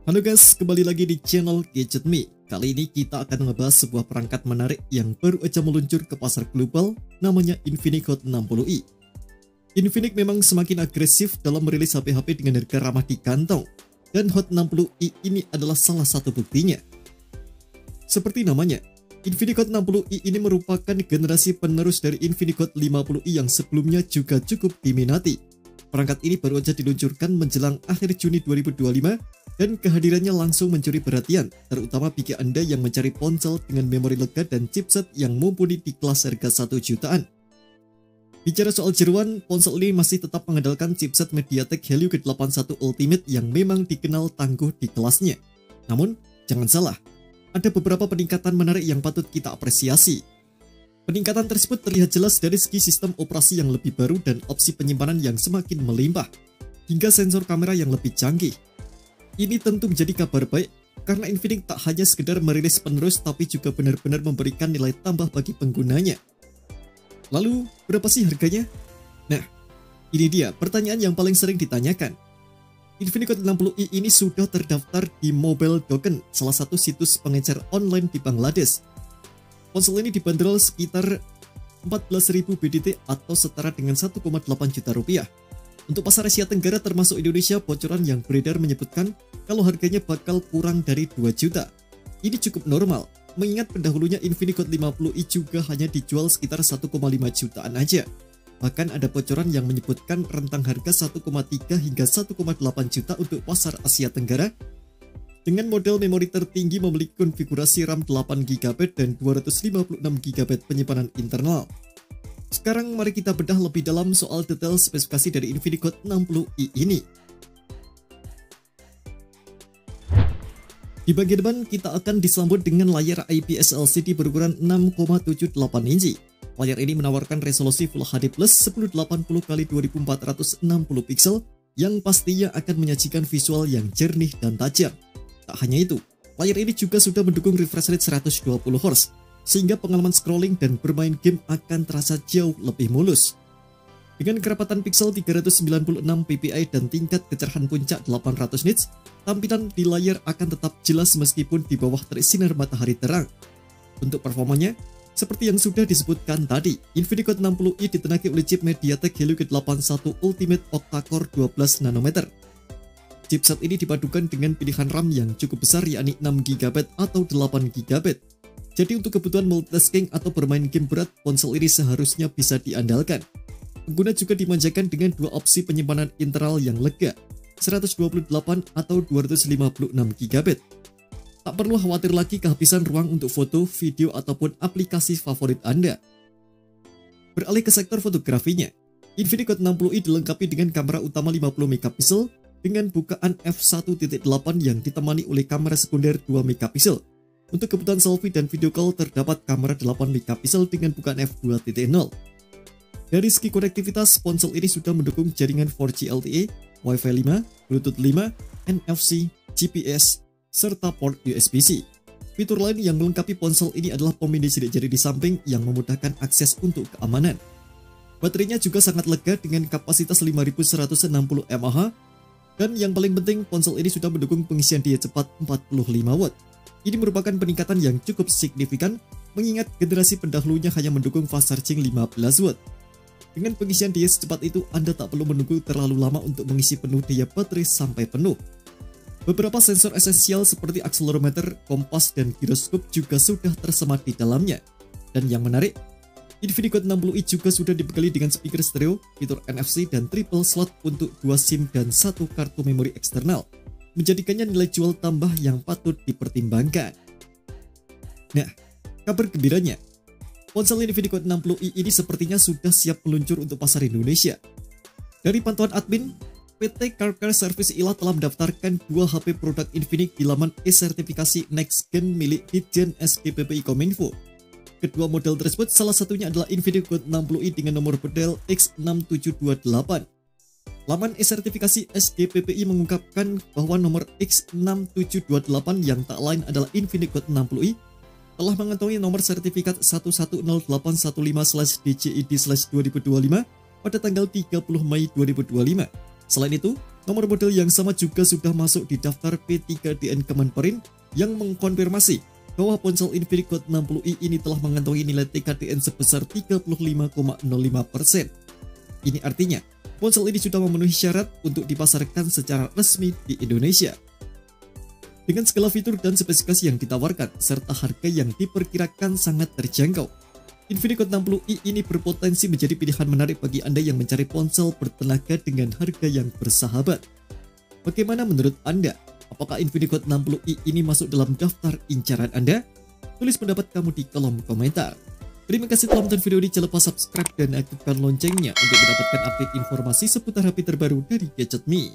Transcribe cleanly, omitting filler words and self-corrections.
Halo guys, kembali lagi di channel Gadget Me. Kali ini kita akan ngebahas sebuah perangkat menarik yang baru aja meluncur ke pasar global, namanya Infinix Hot 60i. Infinix memang semakin agresif dalam merilis HP-HP dengan harga ramah di kantong, dan Hot 60i ini adalah salah satu buktinya. Seperti namanya, Infinix Hot 60i ini merupakan generasi penerus dari Infinix Hot 50i yang sebelumnya juga cukup diminati. Perangkat ini baru aja diluncurkan menjelang akhir Juni 2025 dan kehadirannya langsung mencuri perhatian, terutama bagi Anda yang mencari ponsel dengan memori lega dan chipset yang mumpuni di kelas harga 1 jutaan. Bicara soal jeruan, ponsel ini masih tetap mengandalkan chipset MediaTek Helio G81 Ultimate yang memang dikenal tangguh di kelasnya. Namun, jangan salah, ada beberapa peningkatan menarik yang patut kita apresiasi. Peningkatan tersebut terlihat jelas dari segi sistem operasi yang lebih baru dan opsi penyimpanan yang semakin melimpah, hingga sensor kamera yang lebih canggih. Ini tentu menjadi kabar baik, karena Infinix tak hanya sekedar merilis penerus tapi juga benar-benar memberikan nilai tambah bagi penggunanya. Lalu, berapa sih harganya? Nah, ini dia pertanyaan yang paling sering ditanyakan. Infinix Hot 60i ini sudah terdaftar di Mobile Token, salah satu situs pengecer online di Bangladesh. Ponsel ini dibanderol sekitar 14.000 BDT atau setara dengan 1,8 juta rupiah. Untuk pasar Asia Tenggara termasuk Indonesia, bocoran yang beredar menyebutkan kalau harganya bakal kurang dari 2 juta. Ini cukup normal, mengingat pendahulunya Infinix Hot 50i juga hanya dijual sekitar 1,5 jutaan aja. Bahkan ada bocoran yang menyebutkan rentang harga 1,3 hingga 1,8 juta untuk pasar Asia Tenggara, dengan model memori tertinggi memiliki konfigurasi RAM 8GB dan 256GB penyimpanan internal. Sekarang mari kita bedah lebih dalam soal detail spesifikasi dari Infinix Hot 60i ini. Di bagian depan kita akan disambut dengan layar IPS LCD berukuran 6,78 inci. Layar ini menawarkan resolusi Full HD Plus 1080x2460 pixel yang pastinya akan menyajikan visual yang jernih dan tajam. Tak hanya itu, layar ini juga sudah mendukung refresh rate 120Hz, sehingga pengalaman scrolling dan bermain game akan terasa jauh lebih mulus. Dengan kerapatan pixel 396 ppi dan tingkat kecerahan puncak 800 nits, tampilan di layar akan tetap jelas meskipun di bawah terik sinar matahari terang. Untuk performanya, seperti yang sudah disebutkan tadi, Infinix Hot 60i ditenagai oleh chip MediaTek Helio G81 Ultimate octa-core 12 nanometer. Chipset ini dipadukan dengan pilihan RAM yang cukup besar, yakni 6GB atau 8GB. Jadi untuk kebutuhan multitasking atau bermain game berat, ponsel ini seharusnya bisa diandalkan. Pengguna juga dimanjakan dengan dua opsi penyimpanan internal yang lega, 128 atau 256GB. Tak perlu khawatir lagi kehabisan ruang untuk foto, video, ataupun aplikasi favorit Anda. Beralih ke sektor fotografinya, Infinix Hot 60i dilengkapi dengan kamera utama 50MP dengan bukaan f1.8 yang ditemani oleh kamera sekunder 2MP. Untuk kebutuhan selfie dan video call terdapat kamera 8MP dengan bukaan f2.0. Dari segi konektivitas, ponsel ini sudah mendukung jaringan 4G LTE, Wi-Fi 5, Bluetooth 5, NFC, GPS, serta port USB-C. Fitur lain yang melengkapi ponsel ini adalah pemindai sidik jari di samping yang memudahkan akses untuk keamanan. Baterainya juga sangat lega dengan kapasitas 5160 mAh. Dan yang paling penting, ponsel ini sudah mendukung pengisian daya cepat 45W. Ini merupakan peningkatan yang cukup signifikan, mengingat generasi pendahulunya hanya mendukung fast charging 15W. Dengan pengisian daya secepat itu, Anda tak perlu menunggu terlalu lama untuk mengisi penuh daya baterai sampai penuh. Beberapa sensor esensial seperti akselerometer, kompas, dan giroskop juga sudah tersemat di dalamnya. Dan yang menarik, Infinix Hot 60i juga sudah dibekali dengan speaker stereo, fitur NFC, dan triple slot untuk 2 SIM dan 1 kartu memori eksternal, menjadikannya nilai jual tambah yang patut dipertimbangkan. Nah, kabar gembiranya, ponsel Infinix Hot 60i ini sepertinya sudah siap meluncur untuk pasar Indonesia. Dari pantauan admin, PT Car Service ILA telah mendaftarkan 2 HP produk Infinix di laman e-sertifikasi Next Gen milik Ditjen SDPPI Kominfo. Kedua model tersebut salah satunya adalah Infinix Hot 60i dengan nomor model X6728. Laman e-sertifikasi SDPPI mengungkapkan bahwa nomor X6728 yang tak lain adalah Infinix Hot 60i telah mengantongi nomor sertifikat 110815/DJID/2025 pada tanggal 30 Mei 2025. Selain itu, Nomor model yang sama juga sudah masuk di daftar P3DN Kemenperin yang mengkonfirmasi bahwa ponsel Infinix Hot 60i ini telah mengantongi nilai TKDN sebesar 35,05%. Ini artinya, ponsel ini sudah memenuhi syarat untuk dipasarkan secara resmi di Indonesia. Dengan segala fitur dan spesifikasi yang ditawarkan, serta harga yang diperkirakan sangat terjangkau, Infinix Hot 60i ini berpotensi menjadi pilihan menarik bagi Anda yang mencari ponsel bertenaga dengan harga yang bersahabat. Bagaimana menurut Anda? Apakah Infinix Hot 60i ini masuk dalam daftar incaran Anda? Tulis pendapat kamu di kolom komentar. Terima kasih telah menonton video ini, jangan lupa subscribe dan aktifkan loncengnya untuk mendapatkan update informasi seputar HP terbaru dari Gadget Me.